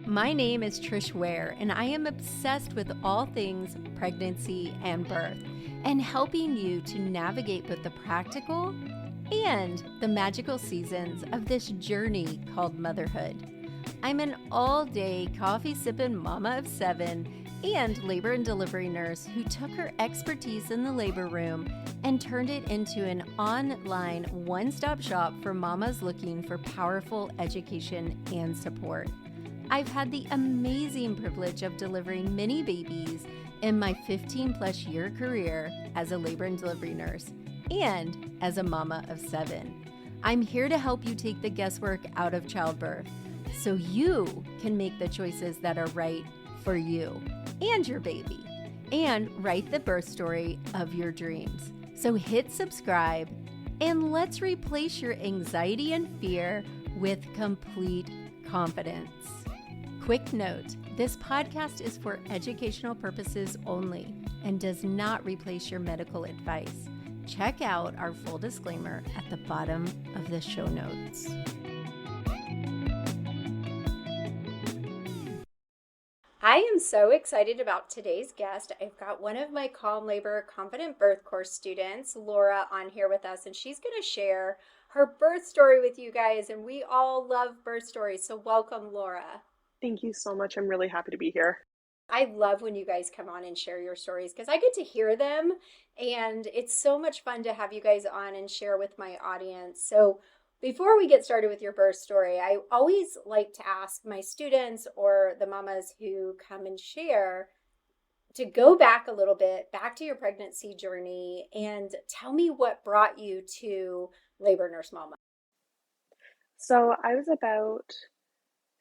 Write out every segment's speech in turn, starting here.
My name is Trish Ware, and I am obsessed with all things pregnancy and birth, and helping you to navigate both the practical and the magical seasons of this journey called motherhood. I'm an all-day coffee-sipping mama of 7 and labor and delivery nurse who took her expertise in the labor room and turned it into an online one-stop shop for mamas looking for powerful education and support. I've had the amazing privilege of delivering many babies in my 15-plus year career as a labor and delivery nurse and as a mama of 7. I'm here to help you take the guesswork out of childbirth so you can make the choices that are right for you and your baby and write the birth story of your dreams. So hit subscribe and let's replace your anxiety and fear with complete confidence. Quick note, this podcast is for educational purposes only and does not replace your medical advice. Check out our full disclaimer at the bottom of the show notes. I am so excited about today's guest. I've got one of my Calm Labor Confident Birth course students, Laura, on here with us, and she's going to share her birth story with you guys, and we all love birth stories, so welcome, Laura. Thank you so much. I'm really happy to be here. I love when you guys come on and share your stories because I get to hear them, and it's so much fun to have you guys on and share with my audience. So before we get started with your birth story, I always like to ask my students or the mamas who come and share to go back a little bit, back to your pregnancy journey, and tell me what brought you to Labor Nurse Mama. So I was about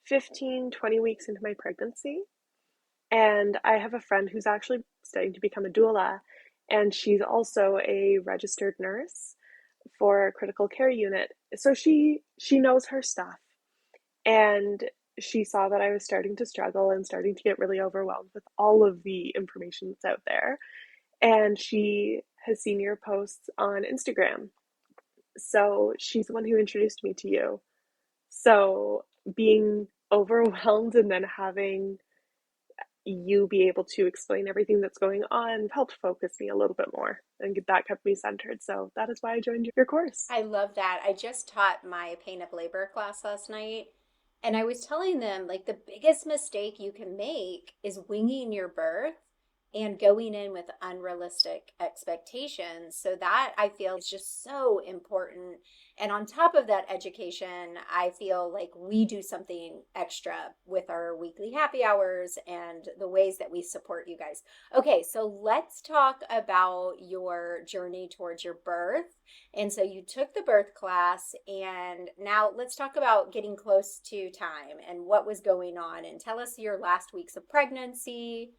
15, 20 weeks into my pregnancy, and I have a friend who's actually studying to become a doula, and she's also a registered nurse for a critical care unit. So she knows her stuff, and she saw that I was starting to struggle and starting to get really overwhelmed with all of the information that's out there, and she has seen your posts on Instagram. So she's the one who introduced me to you. So being overwhelmed and then having you be able to explain everything that's going on helped focus me a little bit more, and that kept me centered. So that is why I joined your course. I love that. I just taught my pain of labor class last night, and I was telling them, like, the biggest mistake you can make is winging your birth and going in with unrealistic expectations. So that, I feel, is just so important. And on top of that education, I feel like we do something extra with our weekly happy hours and the ways that we support you guys. Okay, so let's talk about your journey towards your birth. And so you took the birth class, and now let's talk about getting close to time and what was going on, and tell us your last weeks of pregnancy.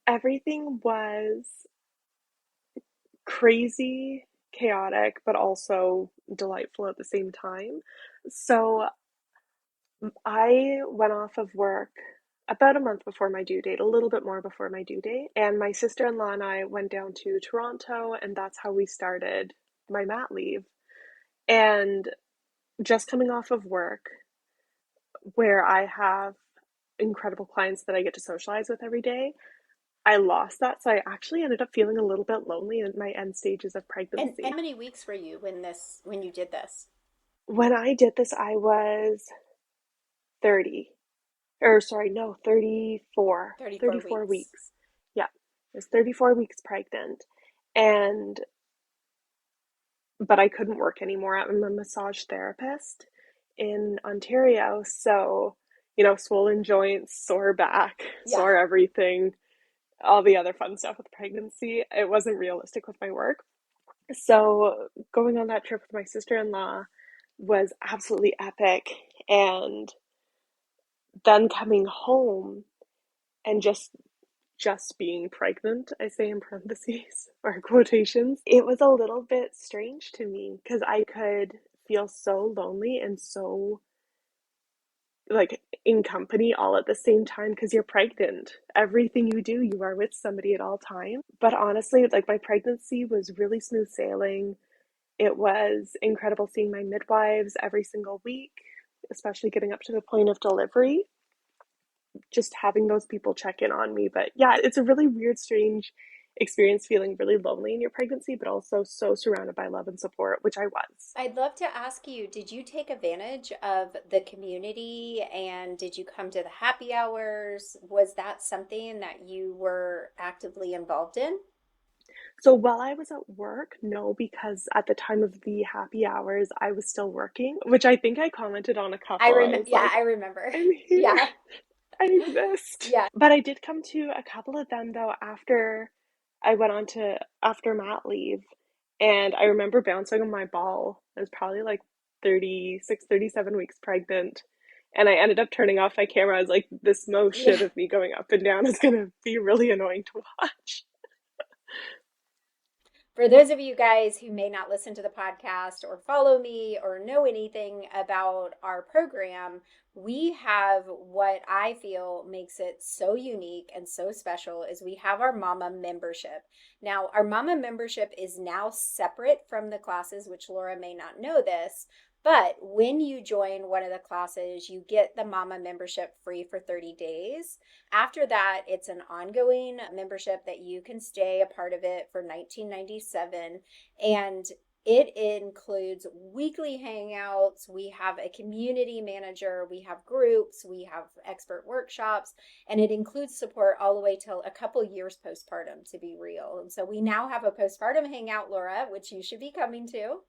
Everything was crazy, chaotic, but also delightful at the same time. So I went off of work about a month before my due date, a little bit more before my due date, and my sister-in-law and I went down to Toronto, and that's how we started my mat leave. And just coming off of work, where I have incredible clients that I get to socialize with every day, I lost that. So I actually ended up feeling a little bit lonely in my end stages of pregnancy. And how many weeks were you when you did this? When I did this, I was 30. Or sorry, no, 34. 34 weeks. Yeah. I was 34 weeks pregnant. But I couldn't work anymore. I'm a massage therapist in Ontario. So, swollen joints, sore back, sore everything, all the other fun stuff with pregnancy. It wasn't realistic with my work. So going on that trip with my sister-in-law was absolutely epic. And then coming home and just being pregnant, I say in parentheses or quotations, it was a little bit strange to me because I could feel so lonely and so like in company all at the same time because you're pregnant. Everything you do, you are with somebody at all times. But honestly, like, my pregnancy was really smooth sailing. It was incredible seeing my midwives every single week. especially getting up to the point of delivery, just having those people check in on me. But yeah, it's a really weird, strange experience feeling really lonely in your pregnancy, but also so surrounded by love and support, which I was. I'd love to ask you, did you take advantage of the community and did you come to the happy hours? Was that something that you were actively involved in? So while I was at work, no, because at the time of the happy hours, I was still working, which I think I commented on a couple. I was Yeah, like, I remember. I'm here. Yeah. I exist. Yeah. But I did come to a couple of them though after I went on to after mat leave. And I remember bouncing on my ball. I was probably like 36, 37 weeks pregnant. And I ended up turning off my camera. I was like, this motion Yeah. of me going up and down is going to be really annoying to watch. For those of you guys who may not listen to the podcast or follow me or know anything about our program, we have what I feel makes it so unique and so special is we have our mama membership. Now, our mama membership is now separate from the classes, which Laura may not know this, but when you join one of the classes, you get the mama membership free for 30 days. After that, it's an ongoing membership that you can stay a part of it for $19.97. And it includes weekly hangouts. We have a community manager, we have groups, we have expert workshops, and it includes support all the way till a couple years postpartum, to be real. And so we now have a postpartum hangout, Laura, which you should be coming to,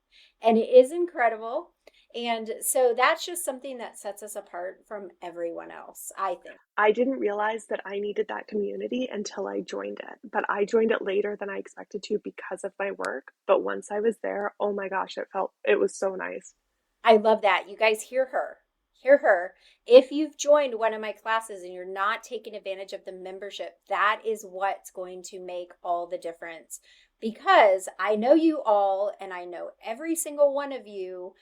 and it is incredible. And so that's just something that sets us apart from everyone else, I think. I didn't realize that I needed that community until I joined it, but I joined it later than I expected to because of my work. But once I was there, oh my gosh, it was so nice. I love that. You guys hear her. Hear her. If you've joined one of my classes and you're not taking advantage of the membership, that is what's going to make all the difference. Because I know you all, and I know every single one of you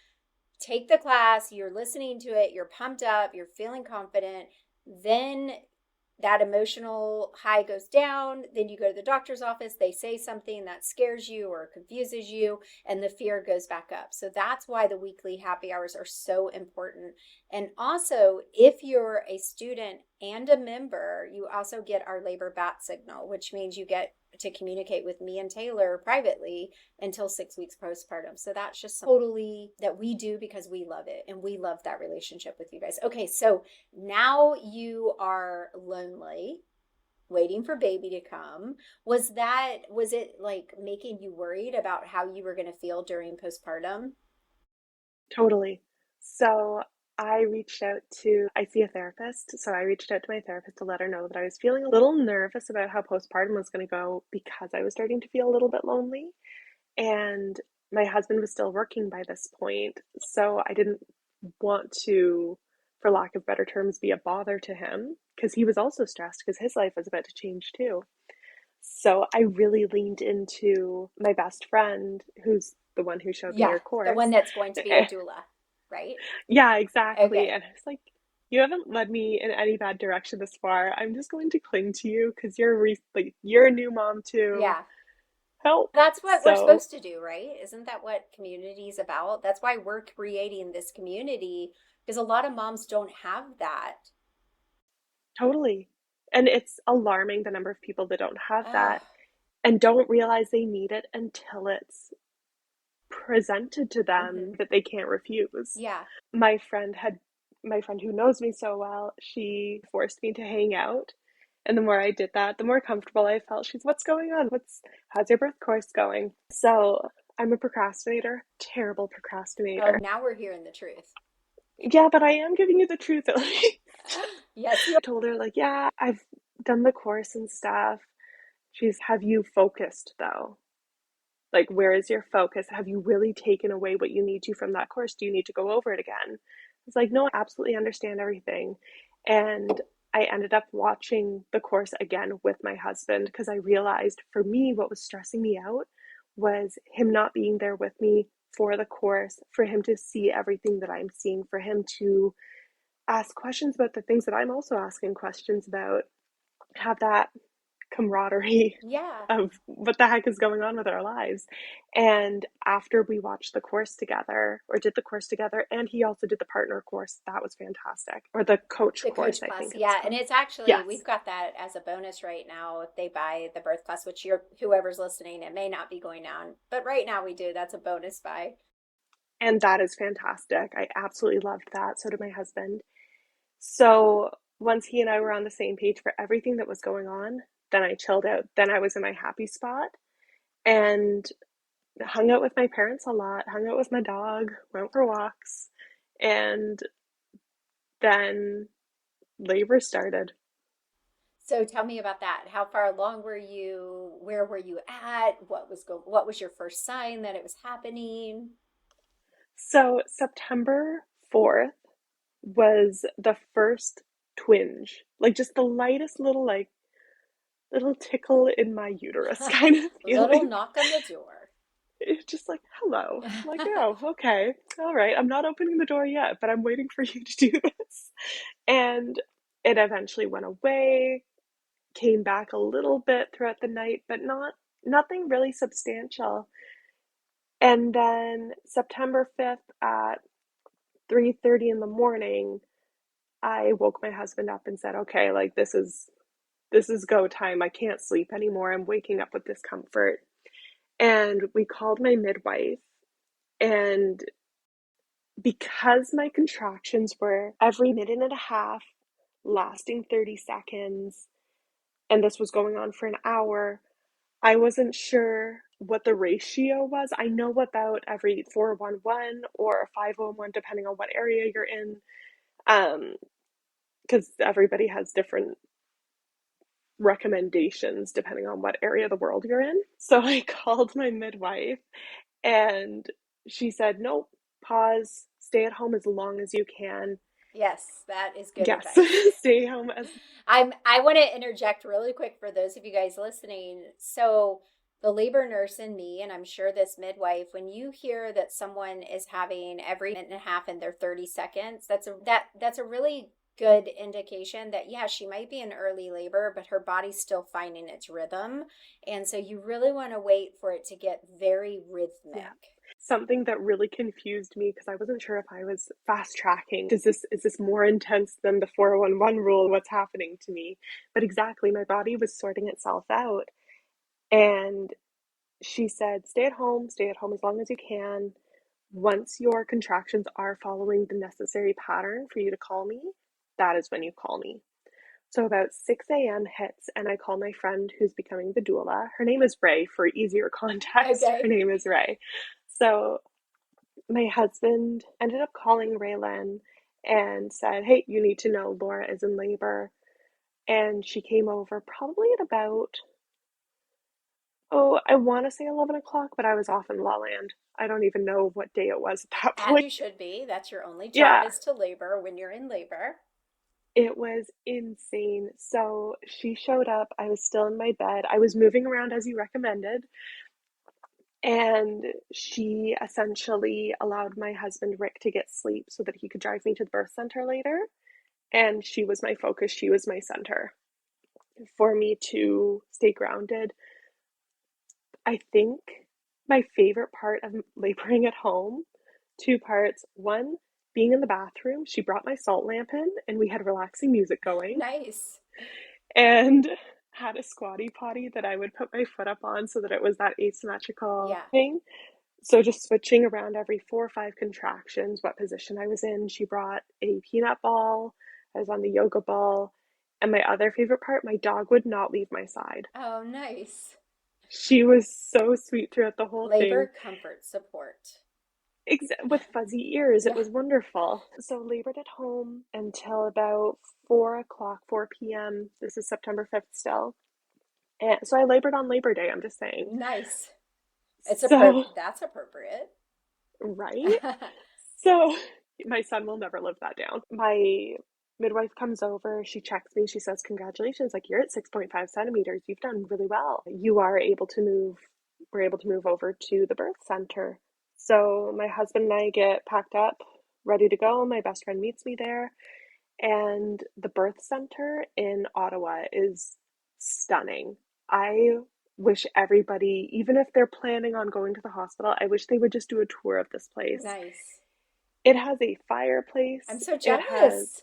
take the class, you're listening to it, you're pumped up, you're feeling confident, then that emotional high goes down. Then you go to the doctor's office, they say something that scares you or confuses you, and the fear goes back up. So that's why the weekly happy hours are so important. And also, if you're a student and a member, you also get our labor bat signal, which means you get to communicate with me and Taylor privately until 6 weeks postpartum. So that's just totally that we do because we love it and we love that relationship with you guys. Okay, so now you are lonely, waiting for baby to come. Was it like making you worried about how you were going to feel during postpartum? Totally. So I see a therapist. So I reached out to my therapist to let her know that I was feeling a little nervous about how postpartum was going to go because I was starting to feel a little bit lonely. And my husband was still working by this point. So I didn't want to, for lack of better terms, be a bother to him because he was also stressed because his life was about to change too. So I really leaned into my best friend, who's the one who showed me Yeah, your the one course. that's going to be our doula, right? Yeah, exactly. Okay. And I was like, you haven't led me in any bad direction this far. I'm just going to cling to you because like you're a new mom too. Yeah. Help. That's what we're So supposed to do, right? Isn't that what community is about? That's why we're creating this community because a lot of moms don't have that. totally. And it's alarming the number of people that don't have Oh, that and don't realize they need it until it's presented to them hmm. that they can't refuse. Yeah. My friend had my friend who knows me so well, she forced me to hang out. And the more I did that, the more comfortable I felt. She's, what's going on? How's your birth course going? So I'm a procrastinator, terrible Oh, procrastinator. now we're hearing the truth. Yeah, but I am giving you the truth at least. Yes, you I told her, like, yeah, I've done the course and stuff. Have you focused though? Like, where is your focus? Have you really taken away what you need to from that course? Do you need to go over it again? It's like, no, I absolutely understand everything. And I ended up watching the course again with my husband because I realized for me, what was stressing me out was him not being there with me for the course, for him to see everything that I'm seeing, for him to ask questions about the things that I'm also asking questions about, have that camaraderie Yeah. of what the heck is going on with our lives. And after we watched the course together, or did the course together, and he also did the partner course, that was fantastic. Or the coach The course, coach I class, think it's yeah, and called. it's actually Yes. we've got that as a bonus right now if they buy the birth class, which you're whoever's listening, it may not be going on, but right now we do. That's a bonus buy. And that is fantastic. I absolutely loved that. So did my husband. So once he and I were on the same page for everything that was going on, then I chilled out. Then I was in my happy spot and hung out with my parents a lot, hung out with my dog, went for walks, and then labor started. So tell me about that. How far along were you? Where were you at? What was your first sign that it was happening? So September 4th was the first twinge, like just the lightest little, like, little tickle in my uterus kind of Little feeling. knock on the door. It's just like, hello. I'm like, oh, okay. All right. I'm not opening the door yet, but I'm waiting for you to do this. And it eventually went away, came back a little bit throughout the night, but nothing really substantial. And then September 5th at 3:30 in the morning, I woke my husband up and said, okay, like this is go time. I can't sleep anymore. I'm waking up with discomfort. And we called my midwife, and because my contractions were every minute and a half, lasting 30 seconds, and this was going on for an hour, I wasn't sure what the ratio was. I know about every 411 or 511, depending on what area you're in, because everybody has different recommendations depending on what area of the world you're in. So I called my midwife, and she said, nope, pause, stay at home as long as you can. Yes, that is good Yes, advice. stay home as. I want to interject really quick for those of you guys listening. So the labor nurse in me, and I'm sure this midwife, when you hear that someone is having every minute and a half in their 30 seconds, that's a really good indication that yeah, she might be in early labor, but her body's still finding its rhythm. And so you really want to wait for it to get very Yeah. rhythmic. Something that really confused me because I wasn't sure if I was fast tracking. Is this more intense than the 411 rule? What's happening to me? But exactly, my body was sorting itself out. And she said, stay at home as long as you can. Once your contractions are following the necessary pattern for you to call me, that is when you call me. So about 6 a.m. hits, and I call my friend who's becoming the doula. Her name is Ray, for easier context. Her Okay. name is Ray. So my husband ended up calling Raylan and said, hey, you need to know Laura is in labor. And she came over probably at about, oh, I want to say 11 o'clock, but I was off in La Land. I don't even know what day it was at that As point. you should be. That's your only job Yeah, is to labor when you're in labor. it was insane. So she showed up. I was still in my bed. I was moving around as you recommended. And she essentially allowed my husband, Rick, to get sleep so that he could drive me to the birth center later. And she was my focus. She was my center for me to stay grounded. I think my favorite part of laboring at home, two parts. One, being in the bathroom. She brought my salt lamp in and we had relaxing music going, Nice. and had a squatty potty that I would put my foot up on so that it was that asymmetrical Yeah. thing. So just switching around every 4 or 5 contractions, what position I was in. She brought a peanut ball. I was on the yoga ball. And my other favorite part, my dog would not leave my side. Oh, nice. She was so sweet throughout the whole Labor thing. comfort support. With fuzzy ears. It Yeah. was wonderful. So labored at home until about 4 o'clock, 4 p.m. This is September 5th still. And so I labored on Labor Day, I'm just saying. Nice. So, That's appropriate. right? So my son will never live that down. My midwife comes over, she checks me, she says, congratulations, like you're at 6.5 centimeters. You've done really well. We're able to move over to the birth center. So my husband and I get packed up, ready to go. My best friend meets me there. And the birth center in Ottawa is stunning. I wish everybody, even if they're planning on going to the hospital, I wish they would just do a tour of this place. Nice. It has a fireplace. I'm so It has jealous.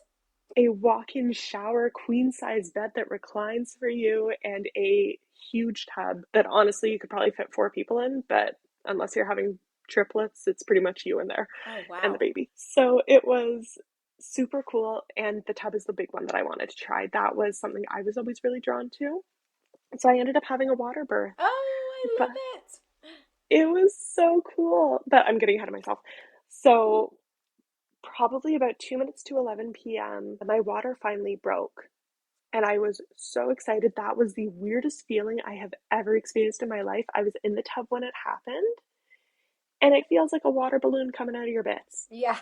a walk-in shower, queen-size bed that reclines for you, and a huge tub that honestly you could probably fit 4 people in, but unless you're having triplets, it's pretty much you in there Oh, and the wow. baby. So it was super cool, and the tub is the big one that I wanted to try. That was something I was always really drawn to. So I ended up having a water birth, Oh, I but love it. it was so cool. But I'm getting ahead of myself. So probably about 2 minutes to 11 p.m., my water finally broke. And I was so excited. That was the weirdest feeling I have ever experienced in my life. I was in the tub when it happened, and it feels like a water balloon coming out of your bits. Yeah.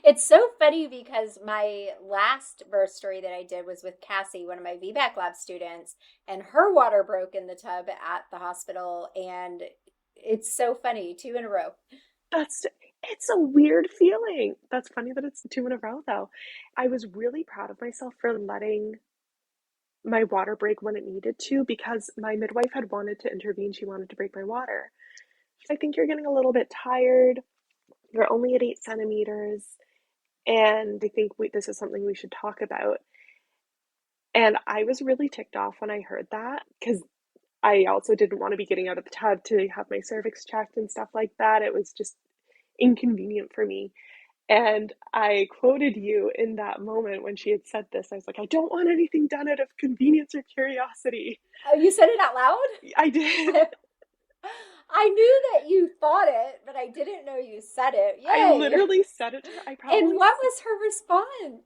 It's so funny because my last birth story that I did was with Cassie, one of my VBAC lab students, and her water broke in the tub at the hospital. And it's so funny, 2 in a row. That's it's a weird feeling. That's funny that it's 2 in a row though. I was really proud of myself for letting my water break when it needed to because my midwife had wanted to intervene. She wanted to break my water. I think you're getting a little bit tired. You're only at 8 centimeters. And I think this is something we should talk about. And I was really ticked off when I heard that because I also didn't want to be getting out of the tub to have my cervix checked and stuff like that. It was just inconvenient for me. And I quoted you in that moment when she had said this. I was like, I don't want anything done out of convenience or curiosity. Oh, you said it out loud? I did. I knew that you thought it, but I didn't know you said it. I Yay. literally said it to her. And what was her response?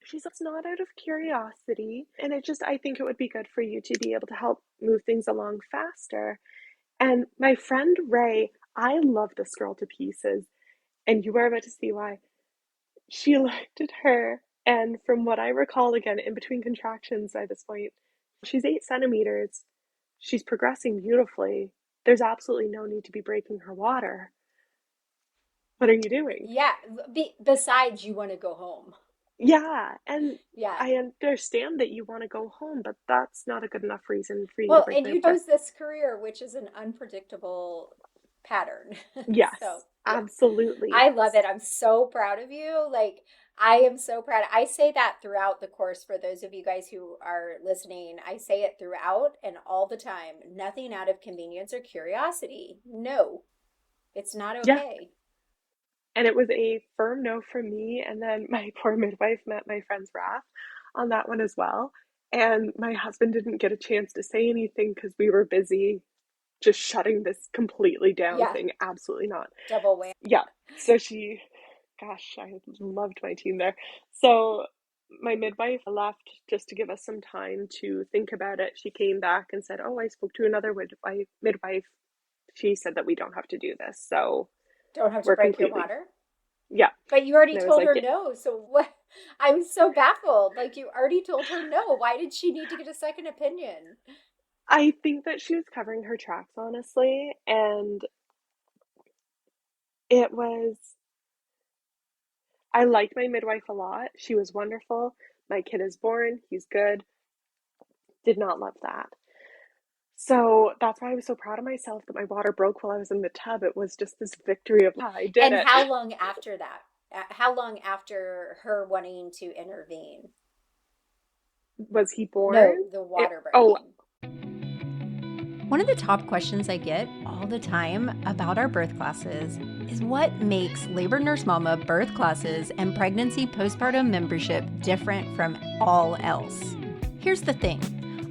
She's like, it's not out of curiosity. And I think it would be good for you to be able to help move things along faster. And my friend Ray, I love this girl to pieces. And you are about to see why. She looked at her, and from what I recall, again, in between contractions by this point, she's 8 centimeters. She's progressing beautifully. There's absolutely no need to be breaking her water. What are you doing? Yeah, besides you want to go home. Yeah, and Yeah. I understand that you want to go home, but that's not a good enough reason for you to Well, break and my you water. chose this career, which is an unpredictable pattern. Yes, So, yeah. absolutely. I love it. I'm so proud of you. Like, I am so proud. I say that throughout the course for those of you guys who are listening. I say it throughout and all the time. Nothing out of convenience or curiosity. No, it's not Yeah. okay. And it was a firm no from me. And then my poor midwife met my friend's wrath on that one as well. And my husband didn't get a chance to say anything because we were busy just shutting this completely down Yeah. thing. Absolutely not. Double whammy. Yeah. So gosh, I loved my team there. So my midwife left just to give us some time to think about it. She came back and said, oh, I spoke to another midwife. She said that we don't have to do this. So Don't have to we're break your completely, water. yeah. But you already And I was told like, her yeah. no. So what? I'm so baffled. Like, you already told her no. Why did she need to get a second opinion? I think that she was covering her tracks, honestly. And I liked my midwife a lot. She was wonderful. My kid is born. He's good. Did not love that. So that's why I was so proud of myself that my water broke while I was in the tub. It was just this victory of, yeah, I did And it. how long after that? How long after her wanting to intervene? Was he born? No, the water breaking. One of the top questions I get all the time about our birth classes is what makes Labor Nurse Mama birth classes and pregnancy postpartum membership different from all else. Here's the thing.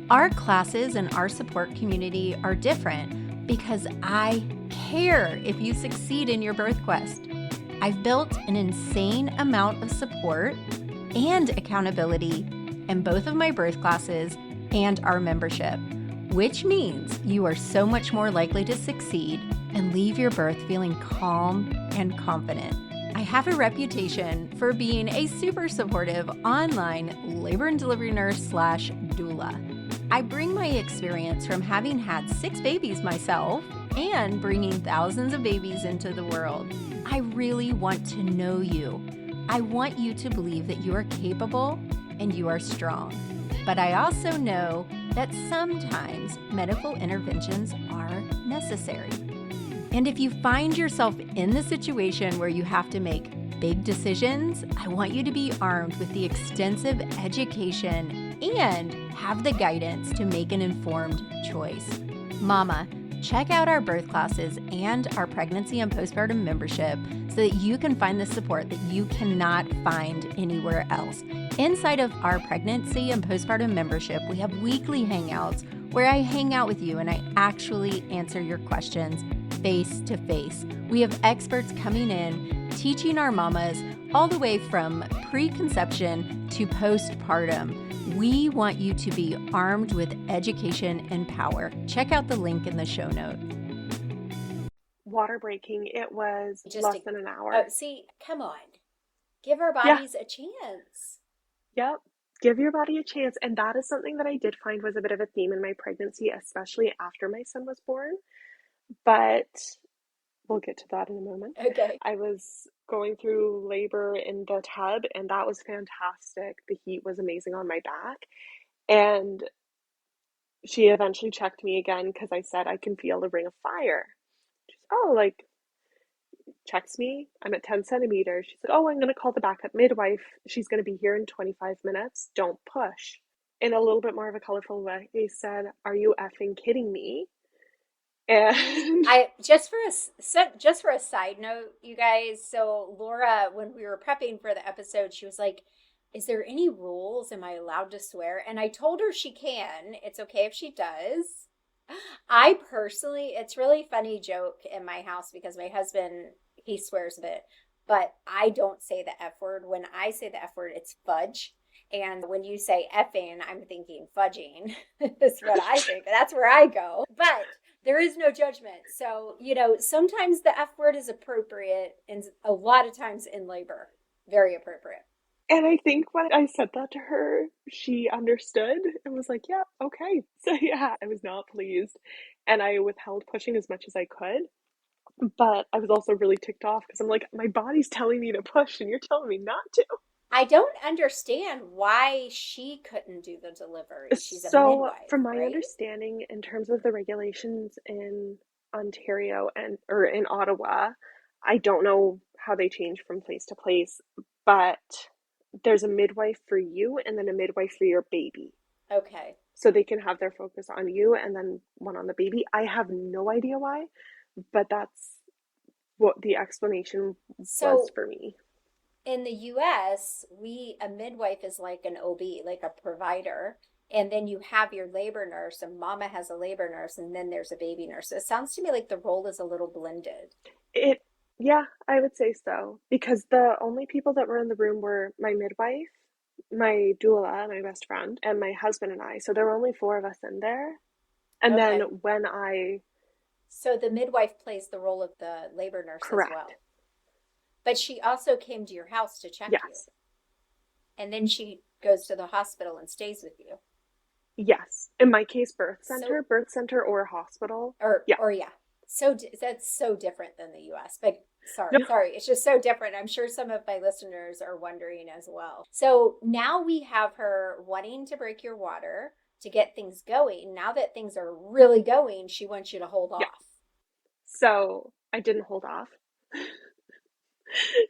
Our classes and our support community are different because I care if you succeed in your birth quest. I've built an insane amount of support and accountability in both of my birth classes and our membership, which means you are so much more likely to succeed and leave your birth feeling calm and confident. I have a reputation for being a super supportive online labor and delivery nurse / doula. I bring my experience from having had 6 babies myself and bringing thousands of babies into the world. I really want to know you. I want you to believe that you are capable and you are strong. But I also know that sometimes medical interventions are necessary. And if you find yourself in the situation where you have to make big decisions, I want you to be armed with the extensive education and have the guidance to make an informed choice. Mama, check out our birth classes and our pregnancy and postpartum membership so that you can find the support that you cannot find anywhere else. Inside of our pregnancy and postpartum membership, we have weekly hangouts where I hang out with you and I actually answer your questions face to face. We have experts coming in, teaching our mamas all the way from preconception to postpartum. We want you to be armed with education and power. Check out the link in the show note. Water breaking, it was less than an hour. Oh, see, come on. Give our bodies a chance. Yep. Give your body a chance. And that is something that I did find was a bit of a theme in my pregnancy, especially after my son was born. But we'll get to that in a moment. Okay. I was going through labor in the tub, and that was fantastic. The heat was amazing on my back. And she eventually checked me again because I said, I can feel the ring of fire. She's checks me. I'm at 10 centimeters. She's like, I'm going to call the backup midwife. She's going to be here in 25 minutes. Don't push. In a little bit more of a colorful way, he said, are you effing kidding me? And just for a side note, you guys, so Laura, when we were prepping for the episode, she was like, is there any rules? Am I allowed to swear? And I told her she can. It's okay if she does. I personally, it's really funny joke in my house because my husband, he swears a bit, but I don't say the F word. When I say the F word, it's fudge. And when you say effing, I'm thinking fudging is what I think. That's where I go. But there is no judgment. So, sometimes the F word is appropriate and a lot of times in labor, very appropriate. And I think when I said that to her, she understood and was like, yeah, okay. So yeah, I was not pleased. And I withheld pushing as much as I could. But I was also really ticked off because I'm like, my body's telling me to push and you're telling me not to. I don't understand why she couldn't do the delivery. She's a midwife, from my right? understanding, in terms of the regulations in Ontario or in Ottawa, I don't know how they change from place to place, but there's a midwife for you and then a midwife for your baby. Okay. So they can have their focus on you and then one on the baby. I have no idea why, but that's what the explanation was for me. In the US, a midwife is like an OB, like a provider. And then you have your labor nurse, and mama has a labor nurse, and then there's a baby nurse. So it sounds to me like the role is a little blended. Yeah, I would say so. Because the only people that were in the room were my midwife, my doula, my best friend, and my husband and I. So there were only 4 of us in there. And then So the midwife plays the role of the labor nurse Correct. As well. But she also came to your house to check you. And then she goes to the hospital and stays with you. Yes. In my case, birth center or hospital. So that's so different than the US. But sorry. It's just so different. I'm sure some of my listeners are wondering as well. So now we have her wanting to break your water to get things going. Now that things are really going, she wants you to hold off. So I didn't hold off.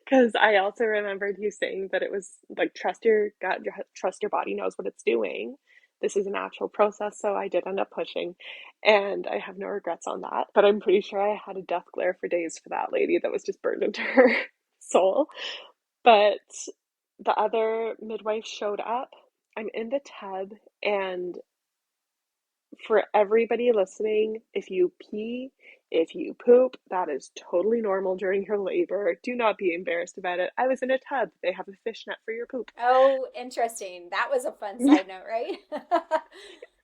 Because I also remembered you saying that it was like, trust your gut, trust your body knows what it's doing. This is a natural process. So I did end up pushing and I have no regrets on that. But I'm pretty sure I had a death glare for days for that lady that was just burned into her soul. But the other midwife showed up. I'm in the tub, and for everybody listening, if you pee, if you poop, that is totally normal during your labor. Do not be embarrassed about it. I was in a tub. They have a fishnet for your poop. Oh, interesting. That was a fun side note, right?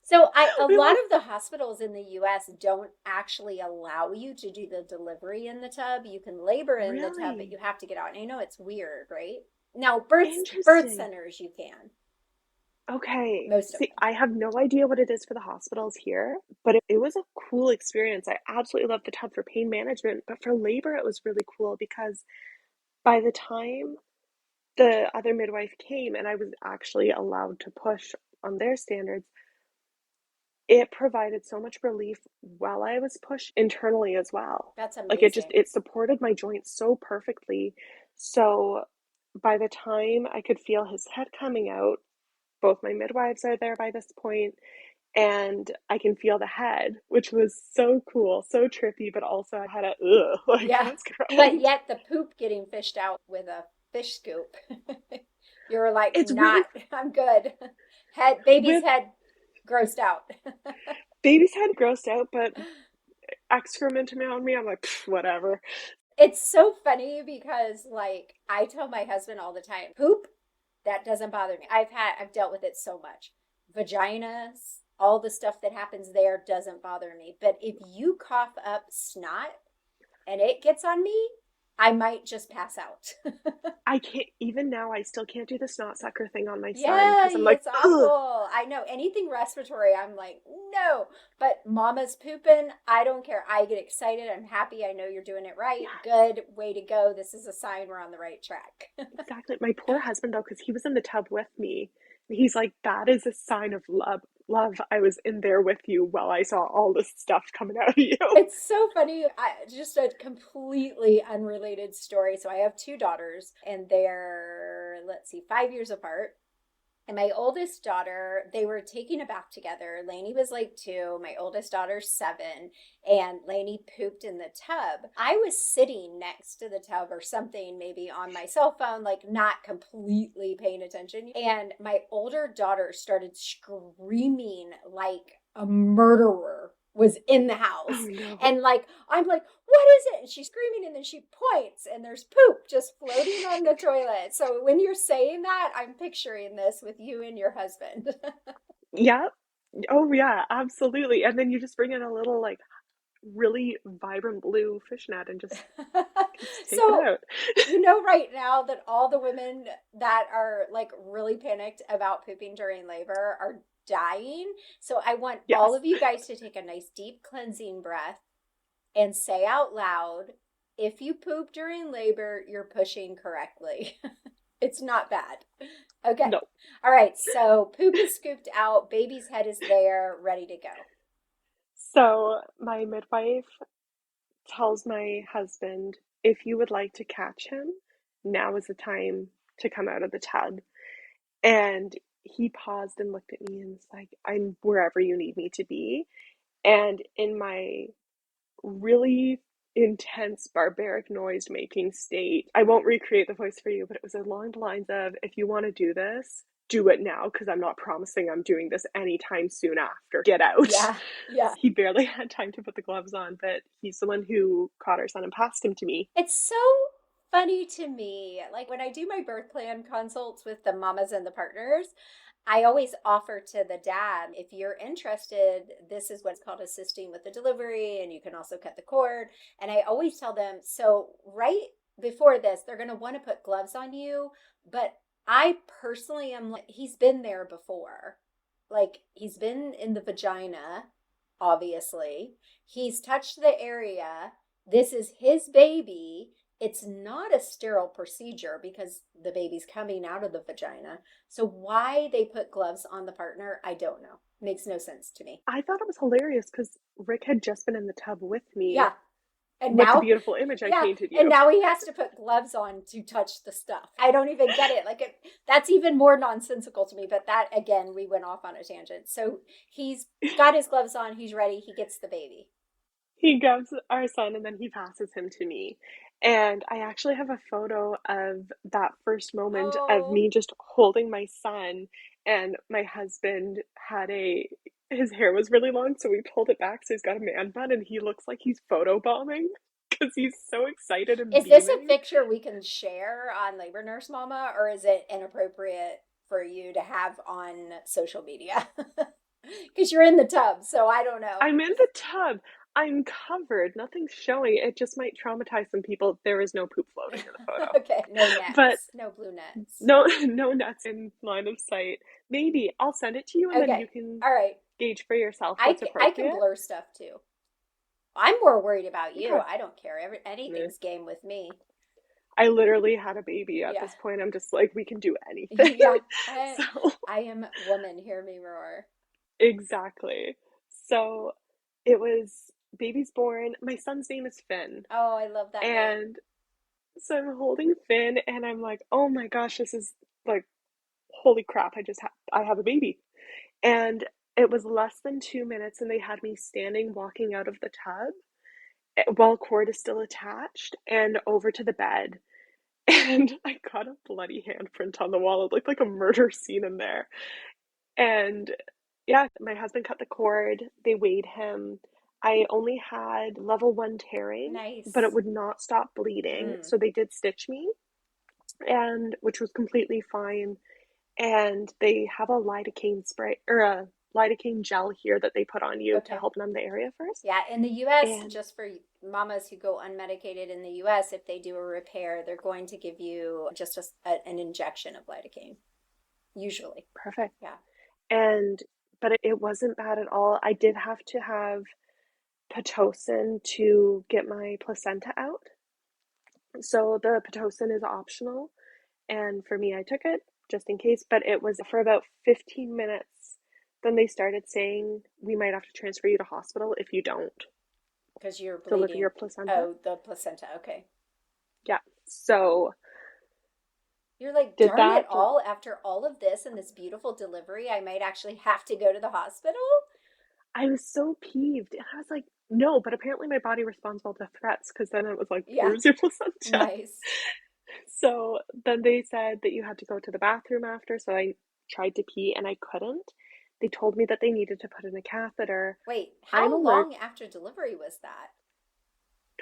So a lot of the hospitals in the US don't actually allow you to do the delivery in the tub. You can labor in the tub, but you have to get out. And I know it's weird, right? Now, birth centers you can. Okay. I have no idea what it is for the hospitals here, but it was a cool experience. I absolutely loved the tub for pain management, but for labor, it was really cool because by the time the other midwife came and I was actually allowed to push on their standards, it provided so much relief while I was pushed internally as well. That's Like amazing. it supported my joints so perfectly. So by the time I could feel his head coming out, both my midwives are there by this point, and I can feel the head, which was so cool, so trippy, but also I had a ugh, like Yeah. that's But gross. yet the poop getting fished out with a fish scoop. You were like, It's really not, I'm good. Baby's with head grossed out. baby's head grossed out, but excrement around me, I'm like, whatever. It's so funny because like I tell my husband all the time, poop, that doesn't bother me. I've dealt with it so much. Vaginas, all the stuff that happens there doesn't bother me. But if you cough up snot and it gets on me, I might just pass out. I can't, even now, I still can't do the snot sucker thing on my son Yeah, because I'm like, it's ugh. awful. I know anything respiratory, I'm like, no. But mama's pooping, I don't care. I get excited. I'm happy. I know you're doing it right. Yes, Good way to go. This is a sign we're on the right track. exactly. My poor husband, though, because he was in the tub with me, he's like, that is a sign of love. Love, I was in there with you while I saw all this stuff coming out of you. It's so funny. Just a completely unrelated story. So I have two daughters, and they're, let's see, 5 years apart. And my oldest daughter, they were taking a bath together. Lainey was like 2, my oldest daughter's 7, and Lainey pooped in the tub. I was sitting next to the tub or something, maybe on my cell phone, like not completely paying attention. And my older daughter started screaming like a murderer was in the Oh house. no. And like, I'm like, what is it? And she's screaming, and then she points, and there's poop just floating on the toilet. So when you're saying that, I'm picturing this with you and your husband. Yeah. Oh yeah, absolutely. And then you just bring in a little like really vibrant blue fishnet and just take it So, out. right now that all the women that are like really panicked about pooping during labor are dying. So I want all Yes. of you guys to take a nice deep cleansing breath and say out loud, if you poop during labor, you're pushing correctly. It's not bad. Okay. No. All right. So poop is scooped out. Baby's head is there, ready to go. So my midwife tells my husband, if you would like to catch him, now is the time to come out of the tub. And he paused and looked at me and was like, I'm wherever you need me to be. And in my really intense barbaric noise making state, I won't recreate the voice for you, but it was along the lines of, if you want to do this, do it now, because I'm not promising I'm doing this anytime soon after. Get out. Yeah. Yeah. He barely had time to put the gloves on, but he's the one who caught our son and passed him to me. It's so funny to me. Like when I do my birth plan consults with the mamas and the partners, I always offer to the dad, if you're interested, this is what's called assisting with the delivery, and you can also cut the cord. And I always tell them, so right before this, they're going to want to put gloves on you. But I personally am like, he's been there before. Like he's been in the vagina, obviously. He's touched the area. This is his baby. It's not a sterile procedure because the baby's coming out of the vagina. So why they put gloves on the partner, I don't know. Makes no sense to me. I thought it was hilarious because Rick had just been in the tub with me Yeah. And with the now, beautiful image I yeah. painted And you. now he has to put gloves on to touch the stuff. I don't even get it. That's even more nonsensical to me. But that, again, we went off on a tangent. So he's got his gloves on. He's ready. He gets the baby. He grabs our son and then he passes him to me. And I actually have a photo of that first moment of Oh, me just holding my son, and my husband had his hair was really long, so we pulled it back so he's got a man bun and he looks like he's photo bombing because he's so excited and is this a beaming. picture we can share on Labor Nurse Mama, or is it inappropriate for you to have on social media? Because you're in the tub, so I don't know. I'm in the tub. I'm covered. Nothing's showing. It just might traumatize some people. There is no poop floating in the photo. Okay, no But nets, no blue nets. no nuts in line of sight. Maybe I'll send it to you and then you Okay, can all right. gauge for yourself I what's can, I can appropriate. blur stuff too. I'm more worried about you. Okay. I don't care. Yeah. Anything's game with me. I literally had a baby at Yeah, this point. I'm just like, we can do anything. yeah. So I am woman. Hear me roar. exactly. So it was baby's born. My son's name is Finn. Oh, I love that name. And so I'm holding Finn and I'm like, oh my gosh, this is like, holy crap, I have a baby. And it was less than 2 minutes and they had me standing, walking out of the tub while cord is still attached and over to the bed. And I got a bloody handprint on the wall. It looked like a murder scene in there. And yeah, my husband cut the cord. They weighed him. I only had level 1 tearing, Nice. but it would not stop bleeding. So they did stitch me, and which was completely fine. And they have a lidocaine spray or a lidocaine gel here that they put on you to help numb the area first. Yeah, in the US, just for mamas who go unmedicated in the US, if they do a repair, they're going to give you just an injection of lidocaine, usually. Perfect. Yeah. But it wasn't bad at all. I did have to have Pitocin to get my placenta out. So the Pitocin is optional. And for me, I took it just in case, but it was for about 15 minutes. Then they started saying, we might have to transfer you to hospital if you don't. Because you're bleeding. Deliver your placenta. Oh, the placenta. Okay. Yeah. So you're like, darn it all, after all of this and this beautiful delivery, I might actually have to go to the hospital? I was so peeved. And I was like, no, but apparently my body responds well to threats, because then it was like, here's your placenta. Nice. So then they said that you had to go to the bathroom after. So I tried to pee and I couldn't. They told me that they needed to put in a catheter. Wait, how long after delivery was that?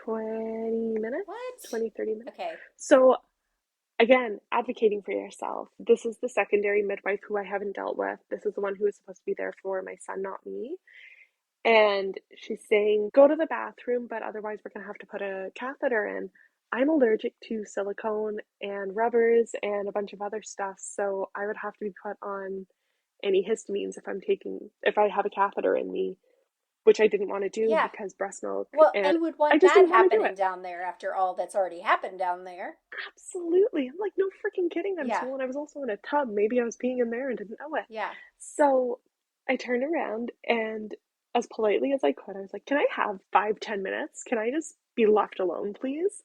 20 minutes? What? 20, 30 minutes. Okay. So again, advocating for yourself. This is the secondary midwife who I haven't dealt with. This is the one who is supposed to be there for my son, not me. And she's saying, go to the bathroom, but otherwise we're going to have to put a catheter in. I'm allergic to silicone and rubbers and a bunch of other stuff, so I would have to be put on antihistamines if I have a catheter in me, which I didn't want to do because breast milk. Well, and you would want that happening down there after all that's already happened down there. Absolutely. I'm like, no freaking kidding. I'm swollen. I was also in a tub. Maybe I was peeing in there and didn't know it. Yeah. So I turned around and as politely as I could, I was like, can I have 5-10 minutes? Can I just be left alone, please?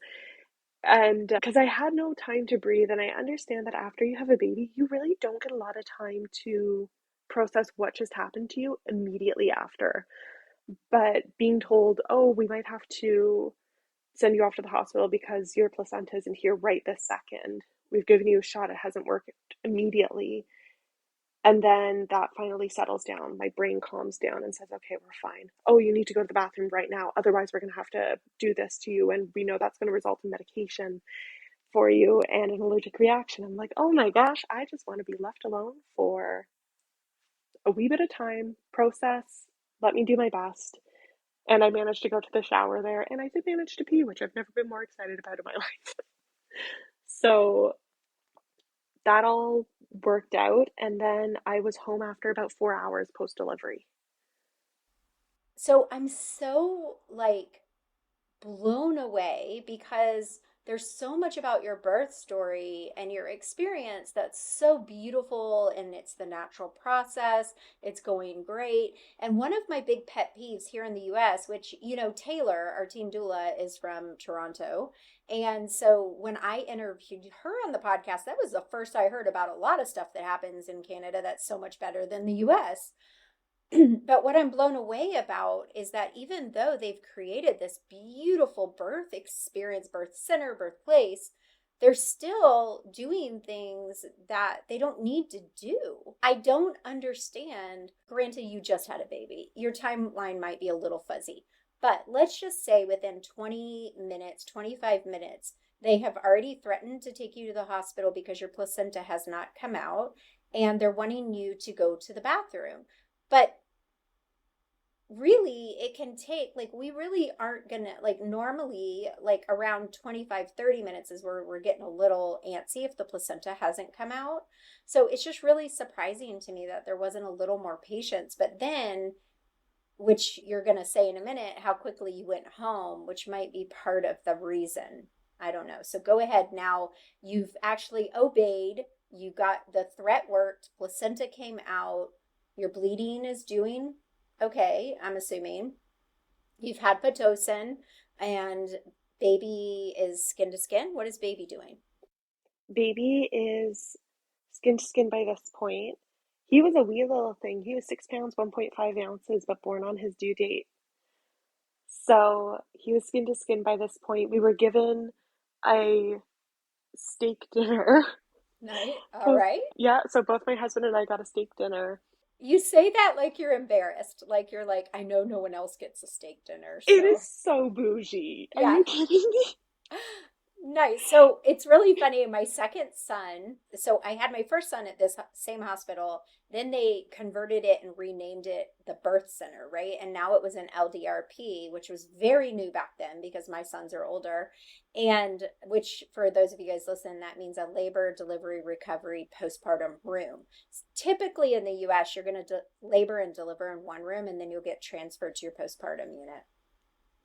And because I had no time to breathe, and I understand that after you have a baby, you really don't get a lot of time to process what just happened to you immediately after. But being told, oh, we might have to send you off to the hospital because your placenta isn't here right this second. We've given you a shot. It hasn't worked immediately. And then that finally settles down. My brain calms down and says, okay, we're fine. Oh, you need to go to the bathroom right now. Otherwise, we're going to have to do this to you. And we know that's going to result in medication for you and an allergic reaction. I'm like, oh my gosh, I just want to be left alone for a wee bit of time, process, let me do my best. And I managed to go to the shower there. And I did manage to pee, which I've never been more excited about in my life. So that all worked out, and then I was home after about 4 hours post-delivery. So I'm so blown away because there's so much about your birth story and your experience that's so beautiful, and it's the natural process. It's going great. And one of my big pet peeves here in the US, which, Taylor, our team doula, is from Toronto. And so when I interviewed her on the podcast, that was the first I heard about a lot of stuff that happens in Canada that's so much better than the US. But what I'm blown away about is that even though they've created this beautiful birth experience, birth center, birthplace, they're still doing things that they don't need to do. I don't understand. Granted, you just had a baby. Your timeline might be a little fuzzy. But let's just say within 20 minutes, 25 minutes, they have already threatened to take you to the hospital because your placenta has not come out, and they're wanting you to go to the bathroom. But really, it can take, we really aren't gonna, normally, around 25-30 minutes is where we're getting a little antsy if the placenta hasn't come out. So it's just really surprising to me that there wasn't a little more patience. But then, which you're gonna say in a minute, how quickly you went home, which might be part of the reason. I don't know. So go ahead now. You've actually obeyed. You got the threat worked. Placenta came out. Your bleeding is doing Okay, I'm assuming. You've had Pitocin and baby is skin to skin. What is baby doing? Baby is skin to skin by this point. He was a wee little thing. He was 6 pounds, 1.5 ounces, but born on his due date. So he was skin to skin by this point. We were given a steak dinner. Nice. All right. Yeah, so both my husband and I got a steak dinner. You say that like you're embarrassed. Like you're like, I know no one else gets a steak dinner. It So is so bougie. Are yeah. you kidding me? Nice. So it's really funny. My second son, so I had my first son at this same hospital. Then they converted it and renamed it the birth center, right? And now it was an LDRP, which was very new back then because my sons are older. And which, for those of you guys listening, that means a labor, delivery, recovery, postpartum room. Typically in the US, you're going to labor and deliver in one room, and then you'll get transferred to your postpartum unit,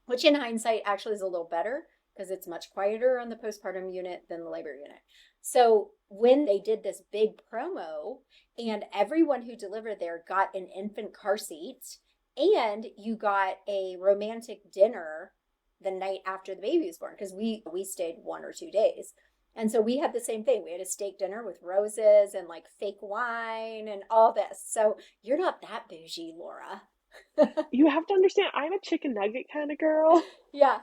which in hindsight actually is a little better because it's much quieter on the postpartum unit than the labor unit. So when they did this big promo and everyone who delivered there got an infant car seat and you got a romantic dinner the night after the baby was born, because we stayed 1 or 2 days. And so we had the same thing. We had a steak dinner with roses and like fake wine and all this. So you're not that bougie, Laura. You have to understand, I'm a chicken nugget kind of girl. Yeah.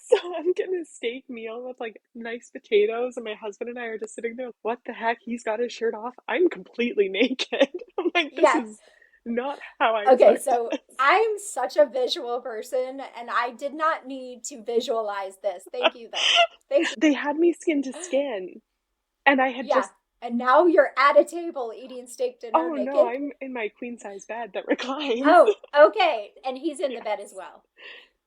So I'm getting a steak meal with like nice potatoes, and my husband and I are just sitting there, what the heck? He's got his shirt off. I'm completely naked. I'm like, this is not how I Okay, so I'm such a visual person, and I did not need to visualize this. Thank you, though. Thank you. They had me skin to skin, and I had just... And now you're at a table eating steak dinner naked? No, I'm in my queen-size bed that reclines. Oh, okay. And he's in the bed as well.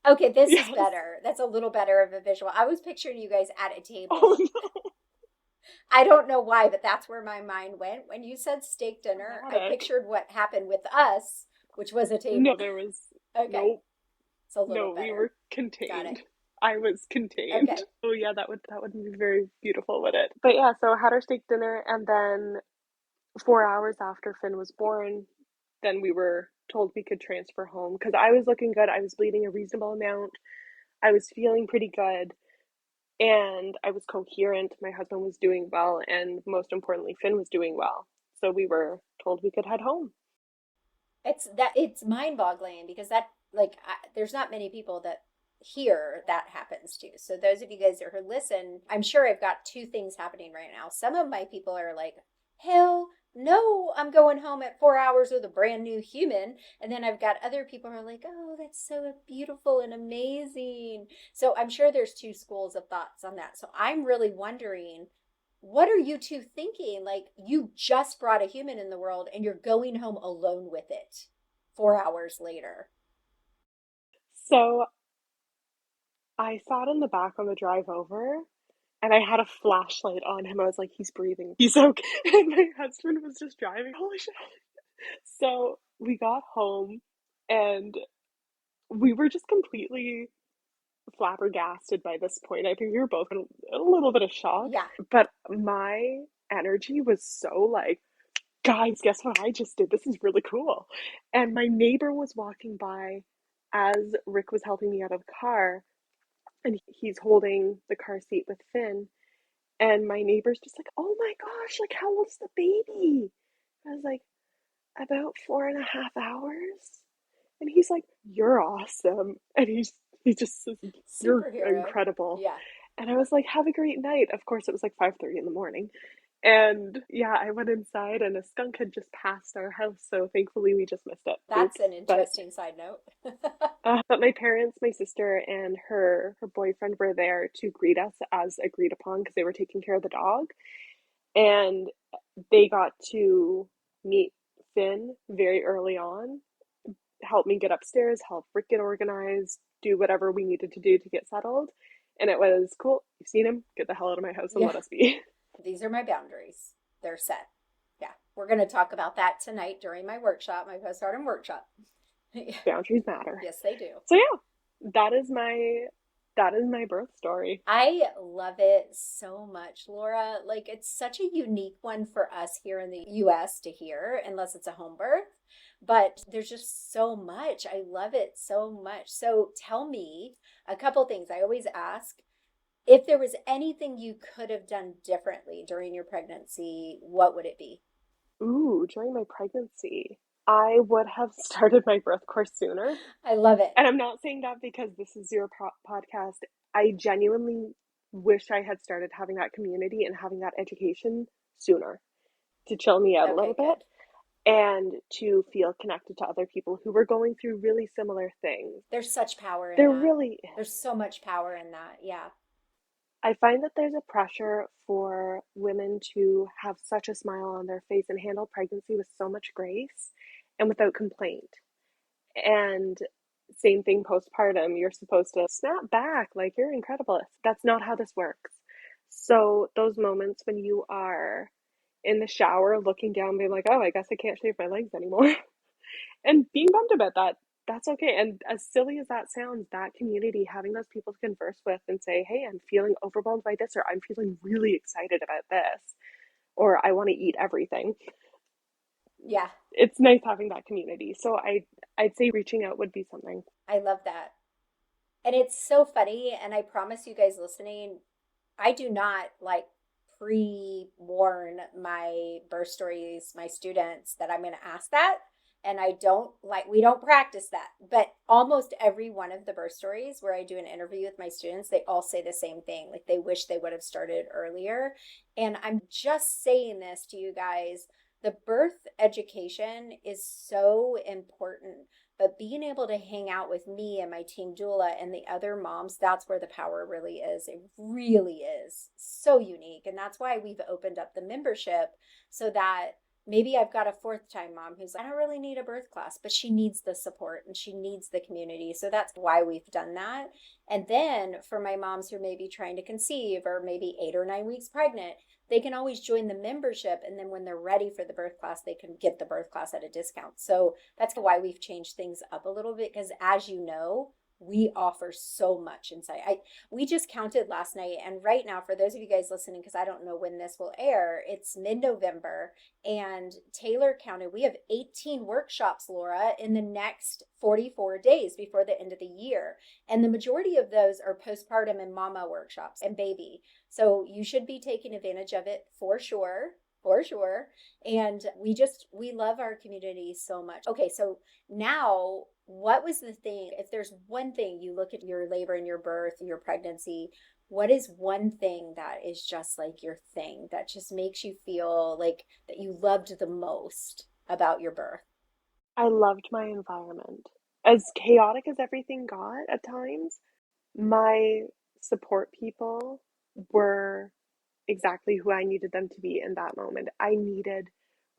Okay, this is better. That's a little better of a visual. I was picturing you guys at a table. Oh, no. I don't know why, but that's where my mind went. When you said steak dinner, I pictured what happened with us, which was a table. No, there was... Okay. Nope. It's a little better. We were contained. Got it. I was contained. Okay. Oh yeah, that would be very beautiful, would it? But yeah, so I had our steak dinner, and then 4 hours after Finn was born, then we were told we could transfer home because I was looking good. I was bleeding a reasonable amount. I was feeling pretty good, and I was coherent. My husband was doing well, and most importantly, Finn was doing well. So we were told we could head home. It's mind-boggling because there's not many people that here that happens to. So those of you guys who listen, I'm sure I've got two things happening right now. Some of my people are like, hell no, I'm going home at 4 hours with a brand new human. And then I've got other people who are like, oh, that's so beautiful and amazing. So I'm sure there's two schools of thoughts on that. So I'm really wondering, what are you two thinking? Like, you just brought a human in the world and you're going home alone with it 4 hours later. So I sat in the back on the drive over, and I had a flashlight on him. I was like, he's breathing. He's okay. And my husband was just driving. Holy shit. So we got home, and we were just completely flabbergasted by this point. I think we were both in a little bit of shock. Yeah. But my energy was so like, guys, guess what I just did? This is really cool. And my neighbor was walking by as Rick was helping me out of the car, and he's holding the car seat with Finn. And my neighbor's just like, oh my gosh, like, how old's the baby? I was like, about 4.5 hours. And he's like, you're awesome. And he just says, you're incredible. Yeah. And I was like, have a great night. Of course, it was like 5:30 in the morning. And yeah, I went inside, and a skunk had just passed our house, so thankfully we just missed it. That's an interesting side note. But my parents, my sister, and her boyfriend were there to greet us as agreed upon because they were taking care of the dog. And they got to meet Finn very early on, help me get upstairs, help Rick get organized, do whatever we needed to do to get settled. And it was cool. You've seen him. Get the hell out of my house and let us be. These are my boundaries. They're set. Yeah. We're going to talk about that tonight during my workshop, my postpartum workshop. Boundaries matter. Yes, they do. So yeah, that is my that is my birth story. I love it so much, Laura. Like, it's such a unique one for us here in the US to hear, unless it's a home birth. But there's just so much. I love it so much. So tell me a couple things. I always ask if there was anything you could have done differently during your pregnancy, what would it be? Ooh, during my pregnancy, I would have started my birth course sooner. I love it. And I'm not saying that because this is your podcast. I genuinely wish I had started having that community and having that education sooner to chill me out a little bit and to feel connected to other people who were going through really similar things. There's such power in There that. really is. There's so much power in that. Yeah. I find that there's a pressure for women to have such a smile on their face and handle pregnancy with so much grace and without complaint. And same thing postpartum, you're supposed to snap back like you're incredible. That's not how this works. So those moments when you are in the shower looking down being like, oh, I guess I can't shave my legs anymore and being bummed about that, that's okay. And as silly as that sounds, that community, having those people to converse with and say, hey, I'm feeling overwhelmed by this, or I'm feeling really excited about this, or I want to eat everything. Yeah. It's nice having that community. So I'd say reaching out would be something. I love that. And it's so funny. And I promise you guys listening, I do not like pre-warn my birth stories, my students, that I'm going to ask that. And we don't practice that. But almost every one of the birth stories where I do an interview with my students, they all say the same thing. Like they wish they would have started earlier. And I'm just saying this to you guys. The birth education is so important, but being able to hang out with me and my team doula and the other moms, that's where the power really is. It really is so unique. And that's why we've opened up the membership so that maybe I've got a fourth time mom who's like, I don't really need a birth class, but she needs the support and she needs the community. So that's why we've done that. And then for my moms who may be trying to conceive or maybe 8 or 9 weeks pregnant, they can always join the membership. And then when they're ready for the birth class, they can get the birth class at a discount. So that's why we've changed things up a little bit, because as you know, we offer so much insight. We just counted last night, and right now, for those of you guys listening, because I don't know when this will air, it's mid-November, and Taylor counted, we have 18 workshops, Laura, in the next 44 days before the end of the year. And the majority of those are postpartum and mama workshops and baby. So you should be taking advantage of it for sure. For sure. And we love our community so much. Okay, so now, what was the thing, if there's one thing you look at your labor and your birth, your pregnancy, what is one thing that is just like your thing that just makes you feel like that you loved the most about your birth? I loved my environment. As chaotic as everything got at times, my support people were exactly who I needed them to be in that moment. I needed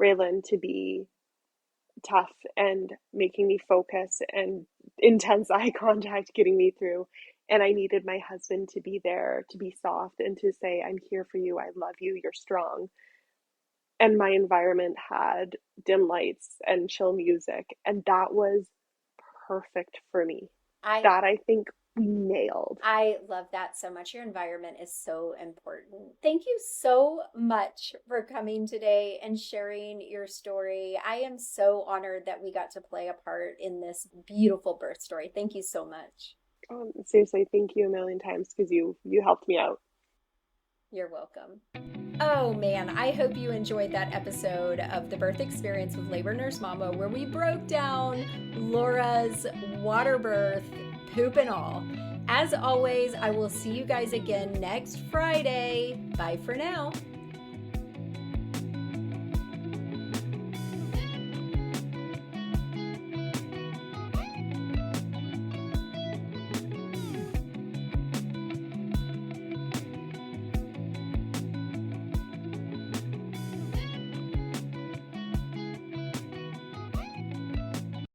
Raylan to be tough and making me focus and intense eye contact getting me through. And I needed my husband to be there, to be soft and to say, I'm here for you. I love you. You're strong. And my environment had dim lights and chill music. And that was perfect for me. I think we nailed. I love that so much. Your environment is so important. Thank you so much for coming today and sharing your story. I am so honored that we got to play a part in this beautiful birth story. Thank you so much. Seriously, thank you a million times, because you helped me out. You're welcome. Oh man, I hope you enjoyed that episode of The Birth Experience with Labor Nurse Mama, where we broke down Laura's water birth, poop and all. As always, I will see you guys again next Friday. Bye for now.